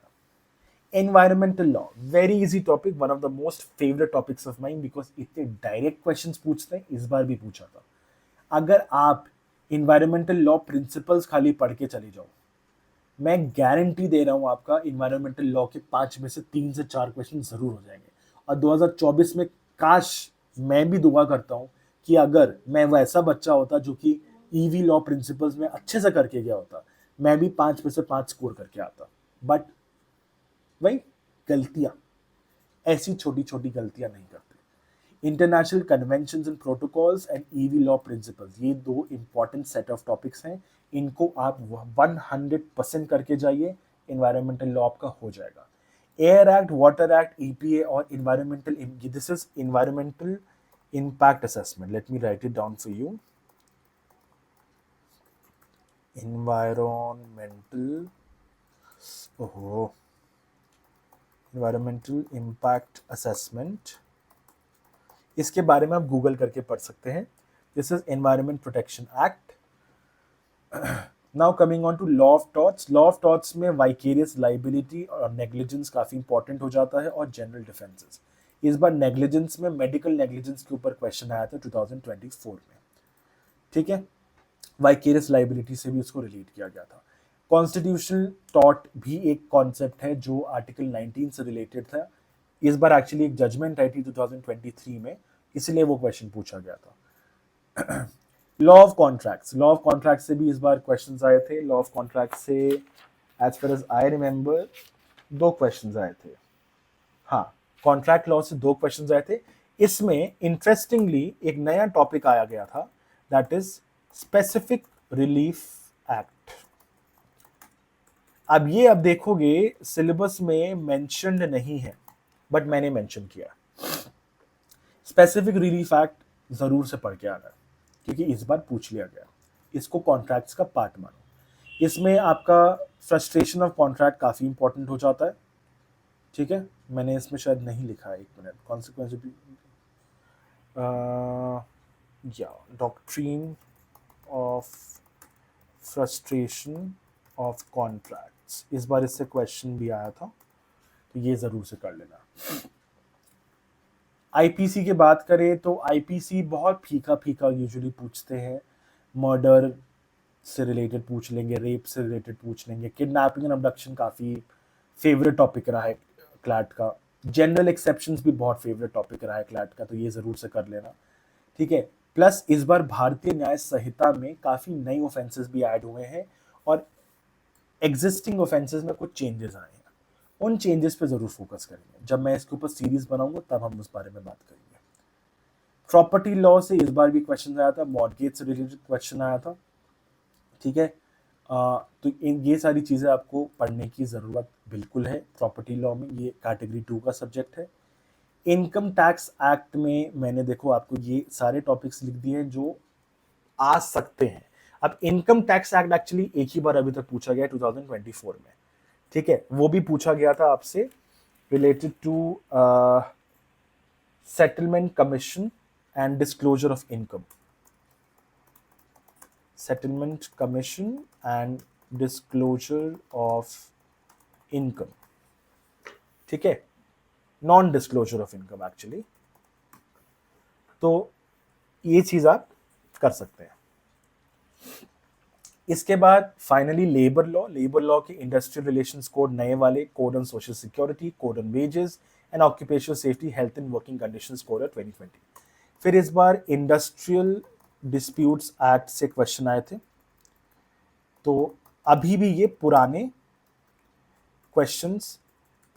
Environmental law, very easy topic, one of the most favourite topics of mind, because इतने डायरेक्ट क्वेश्चंस पूछते हैं। इस बार भी पूछा था। अगर आप इन्वायरमेंटल लॉ प्रिंसिपल्स खाली पढ़ के चले जाओ, मैं गारंटी दे रहा हूं आपका इन्वायरमेंटल लॉ के 5 में से 3 से 4 क्वेश्चन जरूर हो जाएंगे। और 2024 में काश, मैं भी दुआ करता हूं कि अगर मैं वैसा बच्चा होता जो कि ईवी लॉ प्रिंसिपल्स में अच्छे से करके गया होता, मैं भी 5 में से 5 स्कोर करके आता। बट वही गलतियां, ऐसी छोटी छोटी गलतियां नहीं करते। International conventions and protocols and EV law principles, ये 2 इंपॉर्टेंट सेट ऑफ टॉपिक्स हैं। इनको आप 100% करके जाइए, इन्वायरमेंटल लॉ आपका हो जाएगा। Air act, water act, EPA और environmental, this is environmental impact assessment. Let me write it down for you. Environmental impact assessment. इसके बारे में आप गूगल करके पढ़ सकते हैं। This is environment protection act. Now coming on to law of torts. Law of torts में vicarious liability और नेग्लिजेंस काफी इंपॉर्टेंट हो जाता है, और जनरल डिफेंसेस। इस बार नेग्लिजेंस में मेडिकल नेग्लिजेंस के ऊपर क्वेश्चन आया था 2024 में, ठीक है। वाइकेरियस लाइबिलिटी से भी उसको रिलेट किया गया था। कॉन्स्टिट्यूशनल टॉर्ट भी एक कॉन्सेप्ट है जो आर्टिकल 19 से रिलेटेड था। इस बार एक्चुअली एक जजमेंट आई थी 2023 में, इसलिए वो क्वेश्चन पूछा गया था। Law of contracts, law of contract से भी इस बार क्वेश्चंस आए थे। लॉ ऑफ कॉन्ट्रैक्ट से as far as I remember 2 questions आए थे। हाँ, कॉन्ट्रैक्ट लॉ से 2 क्वेश्चंस आए थे। इसमें इंटरेस्टिंगली एक नया टॉपिक आया गया था, that is specific relief act. अब ये अब देखोगे सिलेबस में मेंशन्ड नहीं है, बट मैंने मेंशन किया। स्पेसिफिक रिलीफ एक्ट जरूर से पढ़ के आना है, क्योंकि इस बार पूछ लिया गया। इसको कॉन्ट्रैक्ट्स का पार्ट मानो। इसमें आपका फ्रस्ट्रेशन ऑफ कॉन्ट्रैक्ट काफी इंपॉर्टेंट हो जाता है, ठीक है। मैंने इसमें शायद नहीं लिखा है, 1 मिनट, कॉन्सिक्वेंस या doctrine of frustration of contracts, इस बार इससे क्वेश्चन भी आया था, तो ये जरूर से कर लेना। आईपीसी की बात करें तो आईपीसी बहुत फीका फीका यूजुअली पूछते हैं। मर्डर से रिलेटेड पूछ लेंगे, रेप से रिलेटेड पूछ लेंगे, किडनैपिंग एंड अबडक्शन काफ़ी फेवरेट टॉपिक रहा है क्लैट का, जनरल एक्सेप्शंस भी बहुत फेवरेट टॉपिक रहा है क्लैट का, तो ये ज़रूर से कर लेना, ठीक है। प्लस इस बार भारतीय न्याय संहिता में काफ़ी नई ऑफेंसेस भी ऐड हुए हैं और एग्जिस्टिंग ऑफेंसेस में कुछ चेंजेस आए हैं, उन चेंजेस पे ज़रूर फोकस करेंगे। जब मैं इसके ऊपर सीरीज बनाऊंगा तब हम उस बारे में बात करेंगे। प्रॉपर्टी लॉ से इस बार भी क्वेश्चन आया था, मॉर्गेज से रिलेटेड क्वेश्चन आया था, ठीक है। तो ये सारी चीज़ें आपको पढ़ने की ज़रूरत बिल्कुल है प्रॉपर्टी लॉ में, ये कैटेगरी 2 का सब्जेक्ट है। इनकम टैक्स एक्ट में मैंने देखो आपको ये सारे टॉपिक्स लिख दिए हैं जो आ सकते हैं। अब इनकम टैक्स एक्ट एक्चुअली एक ही बार अभी तक पूछा गया 2024 में, ठीक है, वो भी पूछा गया था आपसे related to settlement commission and disclosure of income, settlement commission and disclosure of income, ठीक है, non disclosure of income actually. तो ये चीज आप कर सकते हैं। इसके बाद फाइनली लेबर लॉ के इंडस्ट्रियल रिलेशंस कोड नए वाले, code on social security, code on wages and occupational safety, health and working conditions code 2020। फिर इस बार इंडस्ट्रियल डिस्प्यूट्स एक्ट से क्वेश्चन आए थे, तो अभी भी ये पुराने क्वेश्चंस,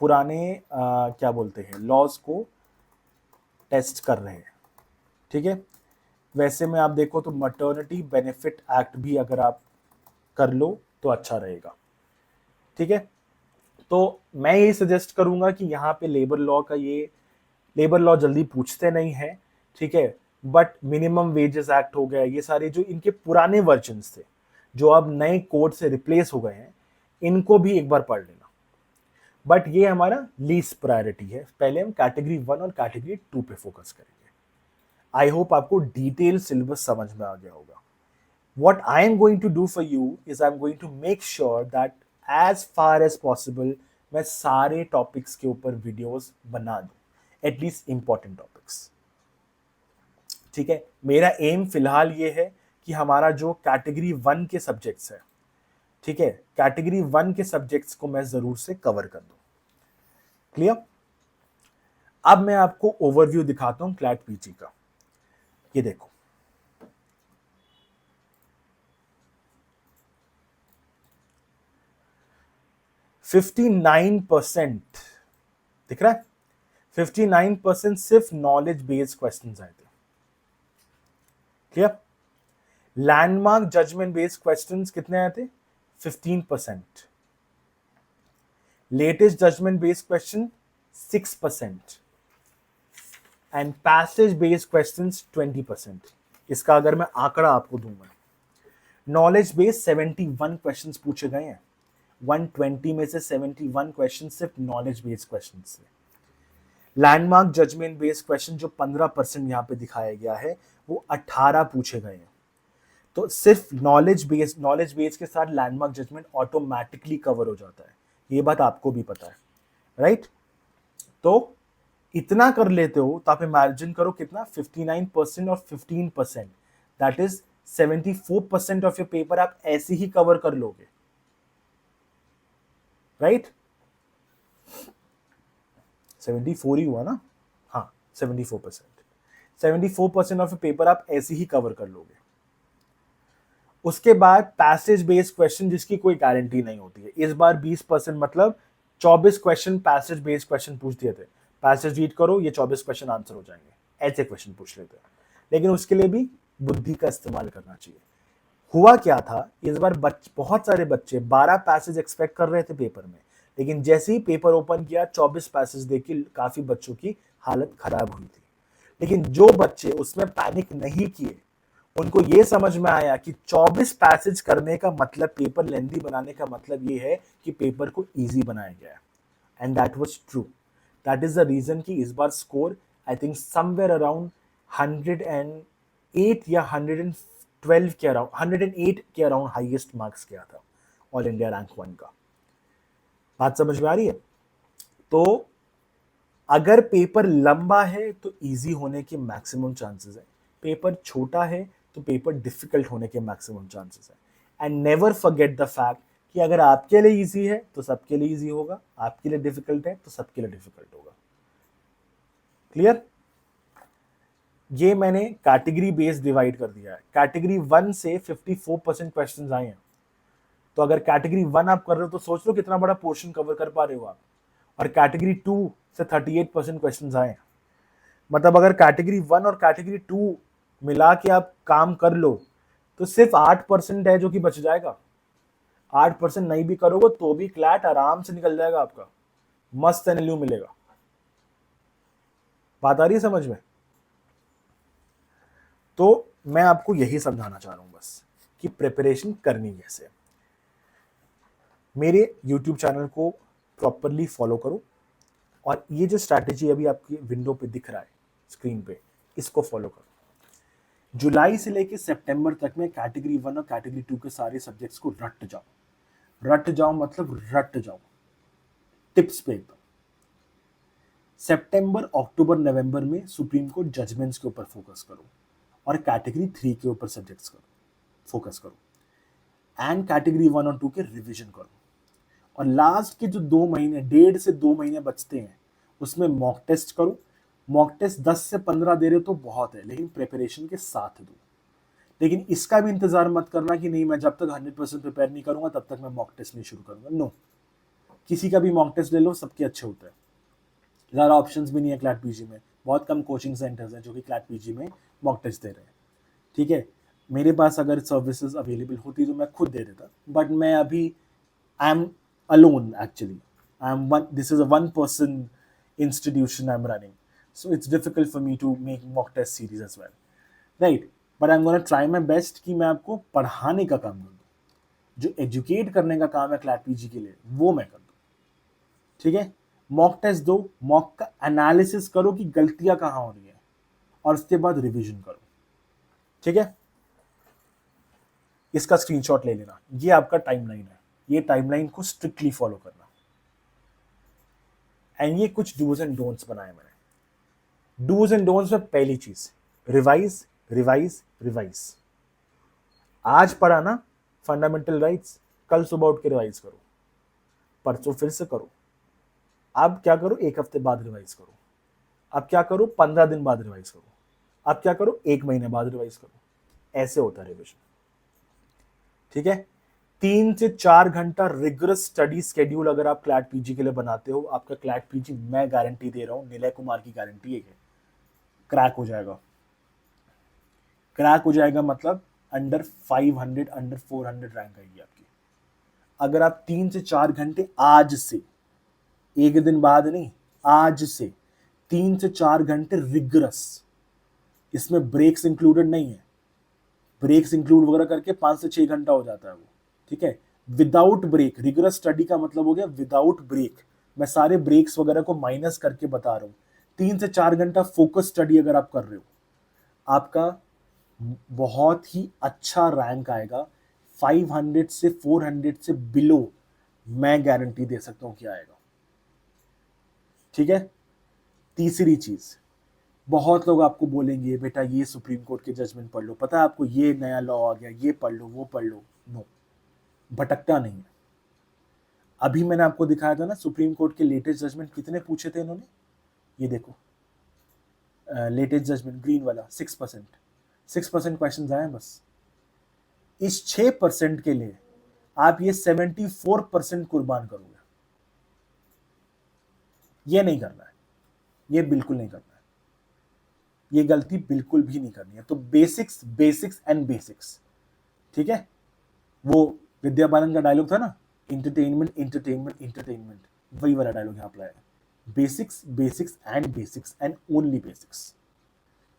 पुराने क्या बोलते हैं, लॉज को टेस्ट कर रहे हैं, ठीक है। वैसे में आप देखो तो मटर्निटी बेनिफिट एक्ट भी अगर आप कर लो तो अच्छा रहेगा, ठीक है। तो मैं ये सजेस्ट करूंगा कि यहाँ पे लेबर लॉ जल्दी पूछते नहीं है, ठीक है, बट मिनिमम वेजेस एक्ट हो गया, ये सारे जो इनके पुराने वर्जन्स थे जो अब नए कोड से रिप्लेस हो गए हैं, इनको भी एक बार पढ़ लेना। बट ये हमारा लीस्ट प्रायोरिटी है, पहले हम कैटेगरी 1 और कैटेगरी 2 पे फोकस करेंगे। आई होप आपको डिटेल सिलेबस समझ में आ गया होगा। What I am going to do for you is I'm going to make sure that as far as possible मैं सारे टॉपिक्स के ऊपर वीडियोस बना दूं, एटलीस्ट इंपॉर्टेंट टॉपिक्स, ठीक है। मेरा एम फिलहाल ये है कि हमारा जो कैटेगरी 1 के सब्जेक्ट्स है, ठीक है, कैटेगरी 1 के सब्जेक्ट्स को मैं जरूर से कवर कर दूं। क्लियर? अब मैं आपको ओवरव्यू दिखाता हूं क्लैट पीजी का। ये देखो, %59 दिख रहा है, 59% सिर्फ नॉलेज बेस्ड क्वेश्चंस आए थे। Clear? Landmark judgment based questions कितने आए थे? 15%। Latest judgment based question 6% and passage based questions 20%। इसका अगर मैं आंकड़ा आपको दूंगा, नॉलेज बेस्ड 71 क्वेश्चंस पूछे गए हैं, 120 में से 71 क्वेश्चन सिर्फ नॉलेज बेस्ड क्वेश्चन से। लैंडमार्क जजमेंट बेस्ड क्वेश्चन जो 15% यहां पे दिखाया गया है, वो 18 पूछे गए हैं। तो सिर्फ नॉलेज बेस्ड के साथ लैंडमार्क जजमेंट ऑटोमेटिकली कवर हो जाता है, ये बात आपको भी पता है, राइट? तो इतना कर लेते हो तो आप इमेजिन करो कितना, 59% और 15%, that is 74% of your paper आप ऐसे ही कवर कर लोगे, राइट? 74 ही हुआ ना, हाँ 74% ऑफ पेपर आप ऐसे ही कवर कर लोगे। उसके बाद पैसेज बेस्ड क्वेश्चन जिसकी कोई गारंटी नहीं होती है, इस बार 20% मतलब 24 क्वेश्चन पैसेज बेस्ड क्वेश्चन पूछ दिए थे, पैसेज रीड करो ये 24 क्वेश्चन आंसर हो जाएंगे, ऐसे क्वेश्चन पूछ लेते हैं। लेकिन उसके लिए भी बुद्धि का इस्तेमाल करना चाहिए। हुआ क्या था इस बार, बहुत सारे बच्चे 12 पैसेज एक्सपेक्ट कर रहे थे पेपर में, लेकिन जैसे ही पेपर ओपन किया 24 पैसेज देखी, काफी बच्चों की हालत खराब हुई थी। लेकिन जो बच्चे उसमें पैनिक नहीं किए, उनको यह समझ में आया कि 24 पैसेज करने का मतलब, पेपर लेंथी बनाने का मतलब यह है कि पेपर को इजी बनाया गया है, and that was true. That is the reason कि इस बार score I think somewhere around 108 या 112 के अराउंड, 108 के अराउंड हाईएस्ट मार्क्स किया था ऑल इंडिया रैंक 1 का। बात समझ में आ रही है? तो अगर पेपर लंबा है तो इजी होने के मैक्सिमम चांसेस है, पेपर छोटा है तो पेपर डिफिकल्ट होने के मैक्सिमम चांसेस है। And never forget the fact कि अगर आपके लिए इजी है तो सबके लिए इजी होगा, आपके लिए डिफिकल्ट है तो सबके लिए डिफिकल्ट होगा। क्लियर? ये मैंने कैटेगरी बेस्ड डिवाइड कर दिया है। कैटेगरी 1 से 54% क्वेश्चंस आए हैं, तो अगर कैटेगरी 1 आप कर रहे हो तो सोच लो कितना बड़ा पोर्शन कवर कर पा रहे हो आप। और कैटेगरी 2 से 38% क्वेश्चंस आए हैं, मतलब अगर कैटेगरी 1 और कैटेगरी 2 मिला के आप काम कर लो तो सिर्फ 8% है जो कि बच जाएगा। 8% नहीं भी करोगे तो भी क्लैट आराम से निकल जाएगा आपका, मस्त एनएलयू मिलेगा। बात आ रही है समझ में? तो मैं आपको यही समझाना चाह रहा हूं बस कि प्रिपरेशन करनी कैसे। मेरे YouTube चैनल को प्रॉपरली फॉलो करो और ये जो स्ट्रैटेजी अभी आपकी विंडो पे दिख रहा है स्क्रीन पे, इसको फॉलो करो। जुलाई से लेके सितंबर तक में कैटेगरी 1 और कैटेगरी 2 के सारे सब्जेक्ट्स को रट जाओ। रट जाओ मतलब रट जाओ, टिप्स पे एकदम। सितंबर, अक्टूबर, नवंबर में सुप्रीम कोर्ट जजमेंट्स के ऊपर फोकस करो और कैटेगरी 3 के ऊपर सब्जेक्ट्स करो, फोकस करो। एंड कैटेगरी 1 और 2 के रिवीजन करो। और लास्ट के जो 2 महीने, 1.5 से 2 महीने बचते हैं, उसमें मॉक टेस्ट करो। मॉक टेस्ट 10 से 15 दे रहे हो तो बहुत है, लेकिन प्रिपरेशन के साथ दो। लेकिन इसका भी इंतजार मत करना कि नहीं मैं जब तक 100% प्रिपेयर नहीं करूंगा तब तक मैं मॉक टेस्ट नहीं शुरू करूंगा। नो, किसी का भी मॉक टेस्ट ले लो, सबके अच्छे होते हैं। ज़्यादा ऑप्शंस भी नहीं है क्लैट पीजी में, बहुत कम कोचिंग सेंटर्स हैं जो कि क्लैट पीजी में मॉक टेस्ट दे रहे हैं। ठीक है, मेरे पास अगर सर्विसेज अवेलेबल होती तो मैं खुद दे देता, बट मैं अभी I am alone actually. This is a one person institution I'm running, so it's difficult for me to make mock test series as well, right? But I'm going to try my best कि मैं आपको पढ़ाने का काम कर दूं, जो educate करने का काम है क्लैट पीजी के लिए वो मैं कर दूं। ठीक है, मॉक टेस्ट दो, मॉक का एनालिसिस करो कि गलतियां कहाँ हो रही है और उसके बाद रिवीजन करो। ठीक है, इसका स्क्रीनशॉट ले लेना, ये आपका टाइमलाइन है, ये टाइमलाइन को स्ट्रिक्टली फॉलो करना। एंड ये कुछ डूज एंड डोंट्स बनाए मैंने। डूज एंड डोंट्स में पहली चीज, रिवाइज रिवाइज रिवाइज। आज पढ़ा ना फंडामेंटल राइट्स, कल सुबह उठ के रिवाइज करो, परसों फिर से करो। अब क्या करो, 1 हफ्ते बाद रिवाइज करो। अब क्या करो, 15 दिन बाद रिवाइज करो। अब क्या करो, 1 महीने बाद रिवाइज करो। ऐसे होता है रिविजन। ठीक है, 3 से 4 घंटा रिगरस स्टडी स्केड्यूल अगर आप क्लैट पीजी के लिए बनाते हो, आपका क्लैट पीजी मैं गारंटी दे रहा हूं, निलय कुमार की गारंटी है, क्रैक हो जाएगा। क्रैक हो जाएगा मतलब अंडर 500, अंडर 400 रैंक आएगी आपकी। अगर आप 3 से 4 घंटे आज से, एक दिन बाद नहीं, आज से 3 से 4 घंटे रिगरस, इसमें ब्रेक्स इंक्लूडेड नहीं है, ब्रेक्स इंक्लूड वगैरह करके 5 से 6 घंटा हो जाता है वो। ठीक है, विदाउट ब्रेक, रिगरस स्टडी का मतलब हो गया विदाउट ब्रेक। मैं सारे ब्रेक्स वगैरह को माइनस करके बता रहा हूं। 3 से 4 घंटा फोकस स्टडी अगर आप कर रहे हो, आपका बहुत ही अच्छा रैंक आएगा। 500 से 400 से बिलो मैं गारंटी दे सकता हूं कि आएगा। ठीक है, तीसरी चीज, बहुत लोग आपको बोलेंगे बेटा ये सुप्रीम कोर्ट के जजमेंट पढ़ लो, पता है आपको ये नया लॉ आ गया, ये पढ़ लो, वो पढ़ लो। नो, भटकता नहीं है। अभी मैंने आपको दिखाया था ना सुप्रीम कोर्ट के लेटेस्ट जजमेंट कितने पूछे थे इन्होंने, ये देखो लेटेस्ट जजमेंट ग्रीन वाला 6% क्वेश्चन आए बस। इस 6% के लिए आप ये 74% कुर्बान करोगे। ये नहीं करना है, ये बिल्कुल नहीं करना है, ये गलती बिल्कुल भी नहीं करनी है। तो बेसिक्स बेसिक्स एंड बेसिक्स। ठीक है, वो विद्या बालन का डायलॉग था ना, इंटरटेनमेंट इंटरटेनमेंट इंटरटेनमेंट, वही वाला डायलॉग यहाँ अप्लाई है। Basics basics and only basics.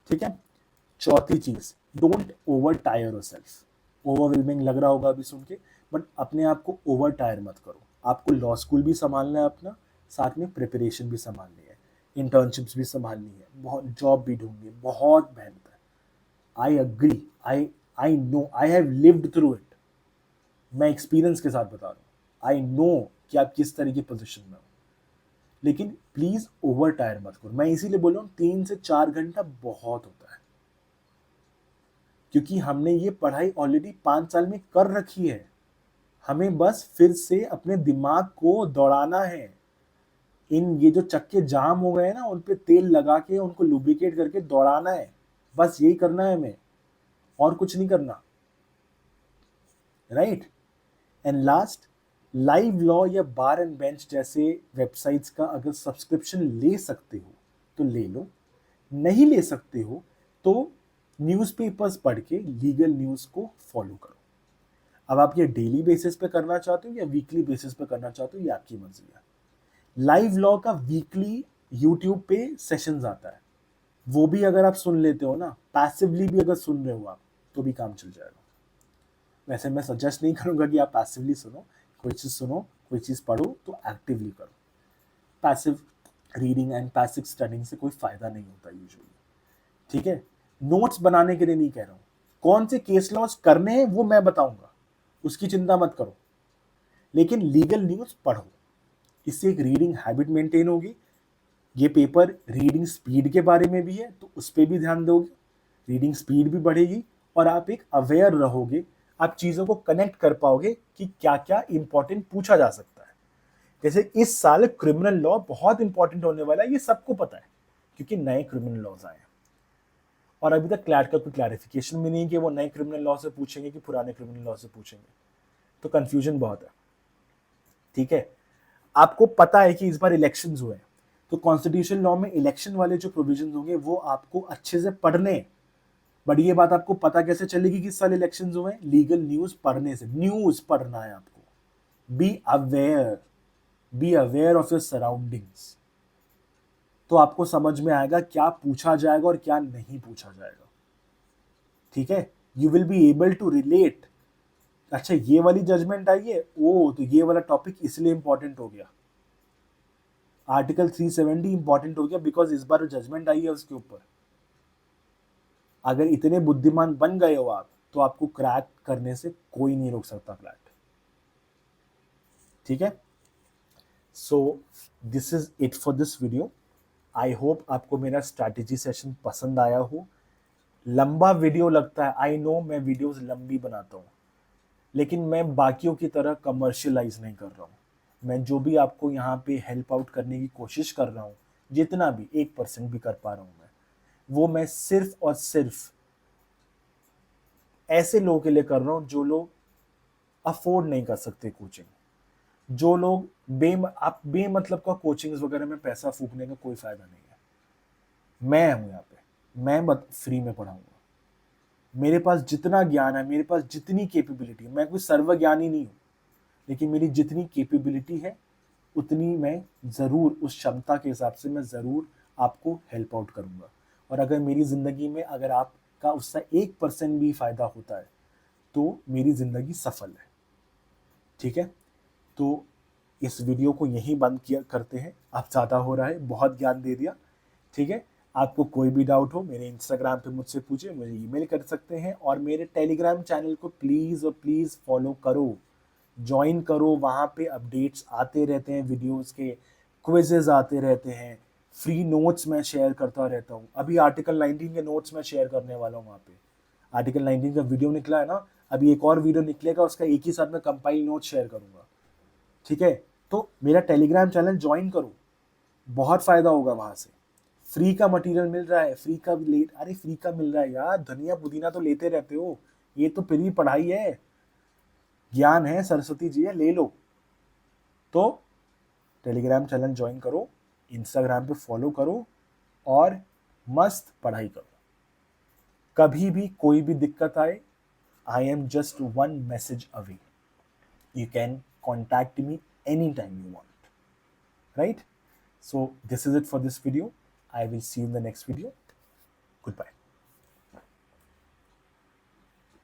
ठीक है, चौथी चीज, don't over tyre yourself. Overwhelming लग रहा होगा अभी सुन के, बट अपने आप को ओवर टायर मत करो। आपको लॉ स्कूल भी संभालना है अपना, साथ में प्रिपरेशन भी संभालनी है, इंटर्नशिप्स भी संभालनी है, बहुत जॉब भी ढूंढनी है, बहुत मेहनत है। I agree, I know, I have lived through it. मैं एक्सपीरियंस के साथ बता रहा हूँ, आई नो कि आप किस तरह की पोजिशन में हो, लेकिन प्लीज ओवर टायर मत करो। मैं इसीलिए बोल रहा हूँ 3 से 4 घंटा बहुत होता है, क्योंकि हमने ये पढ़ाई ऑलरेडी 5 साल में कर रखी है। हमें बस फिर से अपने दिमाग को दौड़ाना है। इन ये जो चक्के जाम हो गए ना, उन पे तेल लगा के उनको लुब्रिकेट करके दौड़ाना है। बस यही करना है हमें, और कुछ नहीं करना, right. And last, live law या बार एंड बेंच जैसे वेबसाइट्स का अगर सब्सक्रिप्शन ले सकते हो तो ले लो, नहीं ले सकते हो तो न्यूज़पेपर्स पढ़ के लीगल न्यूज़ को फॉलो करो। अब आप ये डेली बेसिस पे करना चाहते हो या वीकली बेसिस पे करना चाहते हो, ये आपकी मर्जी है। लाइव लॉ का वीकली यूट्यूब पे सेशंस आता है, वो भी अगर आप सुन लेते हो ना, पैसिवली भी अगर सुन रहे हो आप, तो भी काम चल जाएगा। वैसे मैं सजेस्ट नहीं करूंगा कि आप पैसिवली सुनो, कोई चीज़ सुनो, कोई चीज़ पढ़ो तो एक्टिवली करो। Passive reading and passive studying से कोई फायदा नहीं होता यूजुअली, ठीक है। नोट्स बनाने के लिए नहीं कह रहा हूँ, कौन से केस लॉस करने हैं वो मैं बताऊंगा, उसकी चिंता मत करो, लेकिन लीगल न्यूज़ पढ़ो। इससे एक रीडिंग हैबिट मेंटेन होगी। ये पेपर रीडिंग स्पीड के बारे में भी है, तो उस पर भी ध्यान दोगे, रीडिंग स्पीड भी बढ़ेगी और आप एक अवेयर रहोगे, आप चीज़ों को कनेक्ट कर पाओगे कि क्या क्या इंपॉर्टेंट पूछा जा सकता है। जैसे इस साल क्रिमिनल लॉ बहुत इंपॉर्टेंट होने वाला है, ये सबको पता है क्योंकि नए क्रिमिनल लॉज आए हैं, और अभी तक क्लैट का कोई क्लैरिफिकेशन भी नहीं कि वो नए क्रिमिनल लॉ से पूछेंगे कि पुराने क्रिमिनल लॉ से पूछेंगे, तो कंफ्यूजन बहुत है, ठीक है। आपको पता है कि इस बार इलेक्शंस हुए, तो कॉन्स्टिट्यूशन लॉ में इलेक्शन वाले जो प्रोविजन होंगे वो आपको अच्छे से पढ़ने। बट ये बात आपको पता कैसे चलेगी कि इस साल इलेक्शंस हुए? लीगल न्यूज पढ़ने से। न्यूज पढ़ना है आपको। Be aware of your surroundings, तो आपको समझ में आएगा क्या पूछा जाएगा और क्या नहीं पूछा जाएगा, ठीक है। You will be able to relate, अच्छा ये वाली जजमेंट आई है, ओ तो ये वाला टॉपिक इसलिए इंपॉर्टेंट हो गया, आर्टिकल 370 इंपॉर्टेंट हो गया बिकॉज इस बार जजमेंट आई है उसके ऊपर। अगर इतने बुद्धिमान बन गए हो आप, तो आपको क्रैक करने से कोई नहीं रोक सकता फ्लैट, ठीक है। So this is it for this video. I hope आपको मेरा स्ट्रैटेजी सेशन पसंद आया हो। लंबा वीडियो लगता है, आई नो, मैं वीडियोस लंबी बनाता हूँ, लेकिन मैं बाकियों की तरह कमर्शियलाइज नहीं कर रहा हूँ। मैं जो भी आपको यहाँ पे हेल्प आउट करने की कोशिश कर रहा हूँ, जितना भी 1% भी कर पा रहा हूँ वो मैं सिर्फ और सिर्फ ऐसे लोगों के लिए कर रहा हूँ जो लोग अफोर्ड नहीं कर सकते कोचिंग, जो लोग आप बेमतलब का कोचिंग्स वगैरह में पैसा फूकने का कोई फायदा नहीं है। मैं हूँ यहाँ पे, मैं फ्री में पढ़ाऊंगा। मेरे पास जितना ज्ञान है, मेरे पास जितनी कैपेबिलिटी है, मैं कोई सर्वज्ञानी नहीं हूँ, लेकिन मेरी जितनी कैपेबिलिटी है उतनी मैं ज़रूर, उस क्षमता के हिसाब से मैं ज़रूर आपको हेल्प आउट करूँगा। और अगर मेरी ज़िंदगी में अगर आपका उससे 1% भी फ़ायदा होता है तो मेरी ज़िंदगी सफल है, ठीक है। तो इस वीडियो को यहीं बंद किया करते हैं, अब ज़्यादा हो रहा है, बहुत ज्ञान दे दिया, ठीक है। आपको कोई भी डाउट हो मेरे इंस्टाग्राम पे मुझसे पूछे, मुझे ईमेल कर सकते हैं, और मेरे टेलीग्राम चैनल को प्लीज़ और प्लीज़ फॉलो करो, ज्वाइन करो। वहाँ पे अपडेट्स आते रहते हैं, वीडियोस के क्विजेज आते रहते हैं, फ्री नोट्स मैं शेयर करता रहता हूँ। अभी आर्टिकल 19 के नोट्स मैं शेयर करने वाला हूँ वहाँ पे। आर्टिकल 19 का वीडियो निकला है ना, अभी एक और वीडियो निकलेगा, उसका एक ही साथ में कंपाइल नोट शेयर करूँगा, ठीक है। तो मेरा टेलीग्राम चैनल ज्वाइन करो, बहुत फ़ायदा होगा वहाँ से। फ्री का मटेरियल मिल रहा है, फ्री का भी अरे फ्री का मिल रहा है यार, धनिया पुदीना तो लेते रहते हो, ये तो फ्री पढ़ाई है, ज्ञान है, सरस्वती जी है, ले लो। तो टेलीग्राम चैनल ज्वाइन करो, इंस्टाग्राम पे फॉलो करो, और मस्त पढ़ाई करो। कभी भी कोई भी दिक्कत आए, I am just one message away, you can contact me anytime you want, right? So this is it for this video. I will see you in the next video. Goodbye.